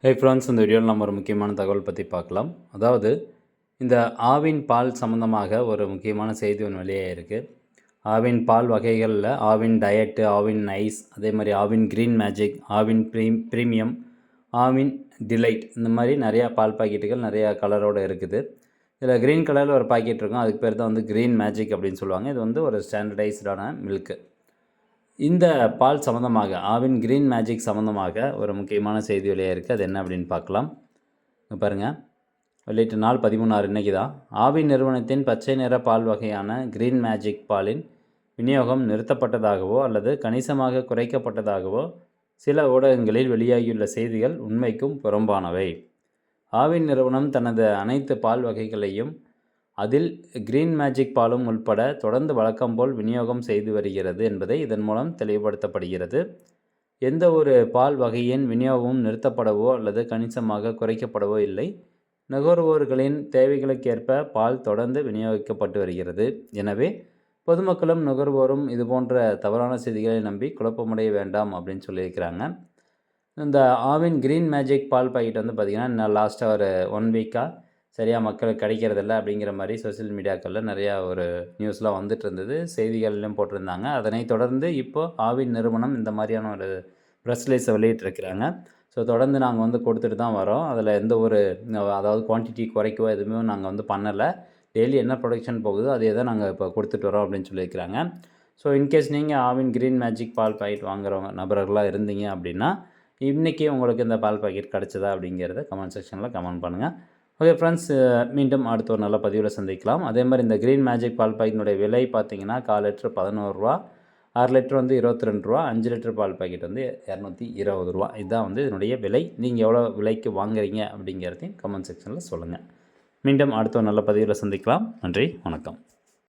Hey friends, இந்த வீடியோவில் நம்ம ஒரு முக்கியமான தகவல் பற்றி பார்க்கலாம். அதாவது இந்த ஆவின் பால் சம்மந்தமாக ஒரு முக்கியமான செய்தி ஒன்று வெளியே இருக்குது. ஆவின் பால் வகைகளில் ஆவின் டயட்டு, ஆவின் நைஸ், அதே மாதிரி Aavin green magic, Aavin premium, Aavin delight, இந்த மாதிரி நிறையா பால் பாக்கெட்டுகள் நிறையா கலரோடு இருக்குது. இதில் க்ரீன் கலரில் ஒரு பாக்கெட் இருக்கும், அதுக்கு பேர் தான் வந்து க்ரீன் மேஜிக் அப்படின்னு சொல்லுவாங்க. இது வந்து ஒரு ஸ்டாண்டர்டைஸ்டான மில்க்கு. இந்த பால் சம்மந்தமாக ஆவின் க்ரீன் மேஜிக் சம்மந்தமாக ஒரு முக்கியமான செய்தி வெளியாக இருக்குது. அது என்ன அப்படின்னு பார்க்கலாம். பாருங்கள், வெளியிட்ட நாள் 13/6 இன்றைக்கி தான். ஆவின் நிறுவனத்தின் பச்சை நிற பால் வகையான க்ரீன் மேஜிக் பாலின் விநியோகம் நிறுத்தப்பட்டதாகவோ அல்லது கணிசமாக குறைக்கப்பட்டதாகவோ சில ஊடகங்களில் வெளியாகியுள்ள செய்திகள் உண்மைக்கும் புறம்பானவை. ஆவின் நிறுவனம் தனது அனைத்து பால் வகைகளையும் அதில் க்ரீன் மேஜிக் பாலும் உள்பட தொடர்ந்து வழக்கம் போல் விநியோகம் செய்து வருகிறது என்பதை இதன் மூலம் தெளிவுபடுத்தப்படுகிறது. எந்த ஒரு பால் வகையின் விநியோகமும் நிறுத்தப்படவோ அல்லது கணிசமாக குறைக்கப்படவோ இல்லை. நுகர்வோர்களின் தேவைகளுக்கேற்ப பால் தொடர்ந்து விநியோகிக்கப்பட்டு வருகிறது. எனவே பொதுமக்களும் நுகர்வோரும் இதுபோன்ற தவறான செய்திகளை நம்பி குழப்பமடைய வேண்டாம் அப்படின்னு சொல்லியிருக்கிறாங்க. இந்த ஆவின் க்ரீன் மேஜிக் பால் பாக்கெட் வந்து பார்த்திங்கன்னா லாஸ்ட்டாக ஒரு 1 வீக்காக சரியாக மக்களுக்கு கிடைக்கிறதில்ல அப்படிங்கிற மாதிரி சோசியல் மீடியாக்களில் நிறையா ஒரு நியூஸ்லாம் வந்துட்டு இருந்தது, செய்திகள்லையும் போட்டிருந்தாங்க. அதனை தொடர்ந்து இப்போது ஆவின் நிறுவனம் இந்த மாதிரியான ஒரு ப்ரெஸ் ரிலீஸை வெளியிட்டிருக்கிறாங்க. ஸோ தொடர்ந்து நாங்கள் வந்து கொடுத்துட்டு தான் வரோம். அதில் எந்த ஒரு அதாவது குவான்டிட்டி குறைக்கவோ எதுவுமே நாங்கள் வந்து பண்ணலை. டெய்லி என்ன ப்ரொடக்ஷன் போகுதோ அதே தான் நாங்கள் இப்போ கொடுத்துட்டு வரோம் அப்படின்னு சொல்லியிருக்கிறாங்க. ஸோ இன்கேஸ் நீங்கள் ஆவின் க்ரீன் மேஜிக் பால் பாக்கெட் வாங்குறவங்க நபர்களாக இருந்தீங்க அப்படின்னா இன்றைக்கி உங்களுக்கு இந்த பால் பாக்கெட் கிடச்சதா அப்படிங்கிறத கமெண்ட் செக்ஷனில் கமெண்ட் பண்ணுங்கள். ஓகே ஃப்ரெண்ட்ஸ், மீண்டும் அடுத்த ஒரு நல்ல பதிவில் சந்திக்கலாம். அதே மாதிரி இந்த க்ரீன் மேஜிக் பால் பாக்கெட்டினுடைய விலை பார்த்தீங்கன்னா 1/4 லிட்டர் 11 ரூபா, 6 லிட்டர் வந்து 22 ரூபா, 5 லிட்டர் பால் பாக்கெட் வந்து 220 ரூபா. இதுதான் வந்து இதனுடைய விலை. நீங்கள் எவ்வளோ விலைக்கு வாங்குறீங்க அப்படிங்கிறதையும் கமெண்ட் செக்ஷனில் சொல்லுங்கள். மீண்டும் அடுத்த ஒரு நல்ல பதிவில் சந்திக்கலாம். நன்றி, வணக்கம்.